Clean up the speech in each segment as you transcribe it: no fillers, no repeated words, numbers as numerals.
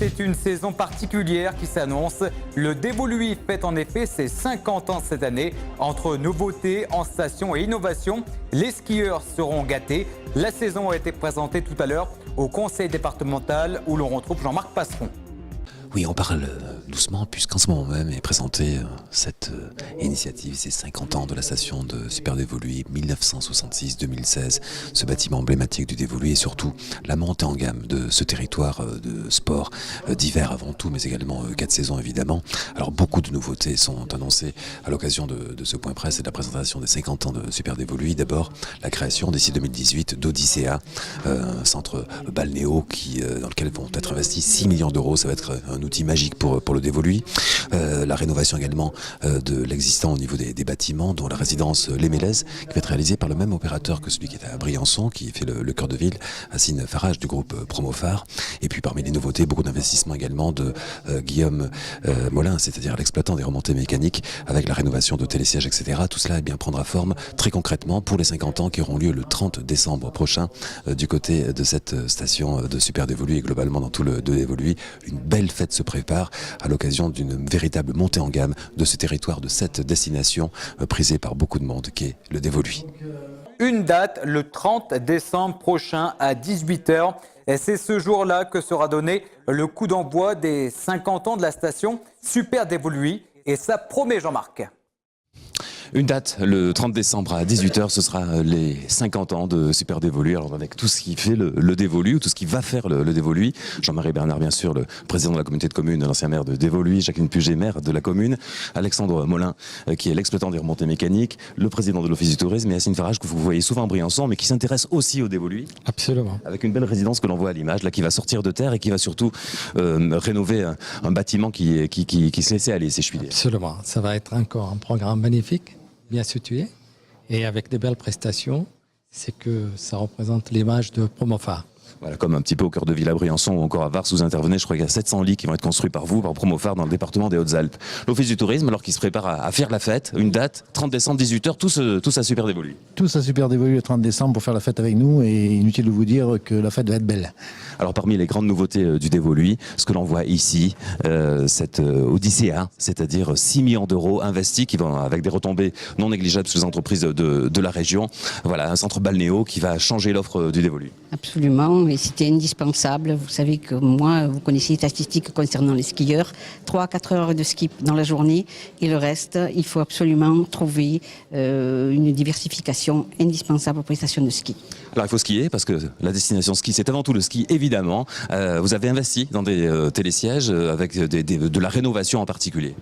c'est une saison particulière qui s'annonce. Le Dévoluy fête en effet ses 50 ans cette année. Entre nouveautés en station et innovation, les skieurs seront gâtés. La saison a été présentée tout à l'heure au conseil départemental où l'on retrouve Jean-Marc Passeron. Oui, on parle doucement puisqu'en ce moment même est présentée cette initiative, ces 50 ans de la station de Super Dévoluy, 1966-2016, ce bâtiment emblématique du Dévoluy et surtout la montée en gamme de ce territoire de sport d'hiver avant tout, mais également 4 saisons évidemment. Alors beaucoup de nouveautés sont annoncées à l'occasion de ce point presse et de la présentation des 50 ans de Super Dévoluy. D'abord, la création d'ici 2018 d'Odyssea, un centre balnéo dans lequel vont être investis 6 millions d'euros. Ça va être un outil magique pour le Dévoluy. La rénovation également de l'existant au niveau des bâtiments, dont la résidence Les Mélèzes, qui va être réalisée par le même opérateur que celui qui est à Briançon, qui fait le cœur de ville, Assine Farage du groupe Promophare. Et puis parmi les nouveautés, beaucoup d'investissements également de Guillaume Molin, c'est-à-dire l'exploitant des remontées mécaniques, avec la rénovation de télésièges, etc. Tout cela prendra forme très concrètement pour les 50 ans qui auront lieu le 30 décembre prochain du côté de cette station de Super Dévoluy et globalement dans tout le Dévoluy. Une belle fête se prépare à l'occasion d'une véritable montée en gamme de ce territoire, de cette destination prisée par beaucoup de monde qui est le Dévoluy. Une date, le 30 décembre prochain à 18h. Et c'est ce jour-là que sera donné le coup d'envoi des 50 ans de la station Super Dévoluy. Et ça promet, Jean-Marc. Une date, le 30 décembre à 18h, ce sera les 50 ans de Super Dévoluy. Alors avec tout ce qui fait le Dévoluy, ou tout ce qui va faire le Dévoluy. Jean-Marie Bernard, bien sûr, le président de la communauté de communes, l'ancien maire de Dévoluy, Jacqueline Puget, maire de la commune, Alexandre Molin, qui est l'exploitant des remontées mécaniques, le président de l'Office du tourisme, et Assine Farage, que vous voyez souvent à Briançon, mais qui s'intéresse aussi au Dévoluy. Absolument. Avec une belle résidence que l'on voit à l'image, là, qui va sortir de terre et qui va surtout rénover un bâtiment qui se laissait aller, si je puis dire. Absolument. Ça va être encore un programme magnifique, bien situé et avec des belles prestations. C'est que ça représente l'image de Promophare. Voilà, comme un petit peu au cœur de ville à Briançon ou encore à Vars, vous intervenez, je crois qu'il y a 700 lits qui vont être construits par vous, par Promophare, dans le département des Hautes-Alpes. L'Office du tourisme, alors qu'il se prépare à faire la fête, une date, 30 décembre, 18h, tous à Super Dévoluy. Tous à Super Dévoluy le 30 décembre pour faire la fête avec nous, et inutile de vous dire que la fête va être belle. Alors parmi les grandes nouveautés du Dévoluy, ce que l'on voit ici, cette Odyssea, c'est-à-dire 6 millions d'euros investis qui vont avec des retombées non négligeables sur les entreprises de la région. Voilà, un centre balnéo qui va changer l'offre du Dévoluy. Absolument, et c'était indispensable. Vous savez que moi, vous connaissez les statistiques concernant les skieurs, 3 à 4 heures de ski dans la journée, et le reste, il faut absolument trouver une diversification indispensable pour les stations de ski. Alors il faut skier, parce que la destination ski, c'est avant tout le ski, évidemment. Vous avez investi dans des télésièges avec de la rénovation en particulier.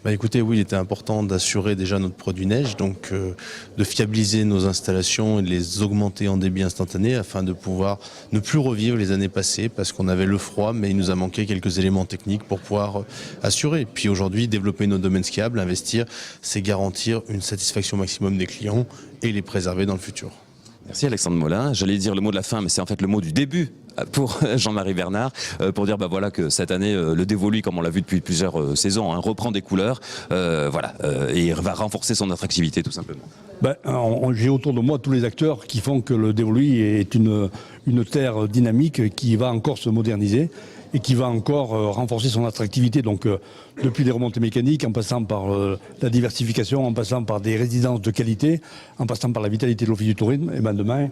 Bah écoutez, oui, il était important d'assurer déjà notre produit neige, donc de fiabiliser nos installations et de les augmenter en débit instantané afin de pouvoir ne plus revivre les années passées parce qu'on avait le froid, mais il nous a manqué quelques éléments techniques pour pouvoir assurer. Puis aujourd'hui, développer nos domaines skiables, investir, c'est garantir une satisfaction maximum des clients et les préserver dans le futur. Merci Alexandre Molin. J'allais dire le mot de la fin, mais c'est en fait le mot du début pour Jean-Marie Bernard, pour dire voilà que cette année le Dévoluy, comme on l'a vu depuis plusieurs saisons, reprend des couleurs, et va renforcer son attractivité tout simplement. J'ai autour de moi tous les acteurs qui font que le Dévoluy est une terre dynamique qui va encore se moderniser et qui va encore renforcer son attractivité. Donc depuis les remontées mécaniques, en passant par la diversification, en passant par des résidences de qualité, en passant par la vitalité de l'Office du tourisme, et demain,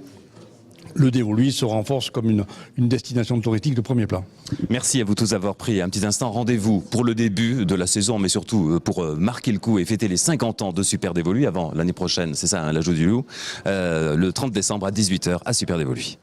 le Dévoluy se renforce comme une destination touristique de premier plan. Merci à vous tous d'avoir pris un petit instant. Rendez-vous pour le début de la saison, mais surtout pour marquer le coup et fêter les 50 ans de Super Dévoluy avant l'année prochaine, c'est ça, l'Ajout du Loup, le 30 décembre à 18h à Super Dévoluy.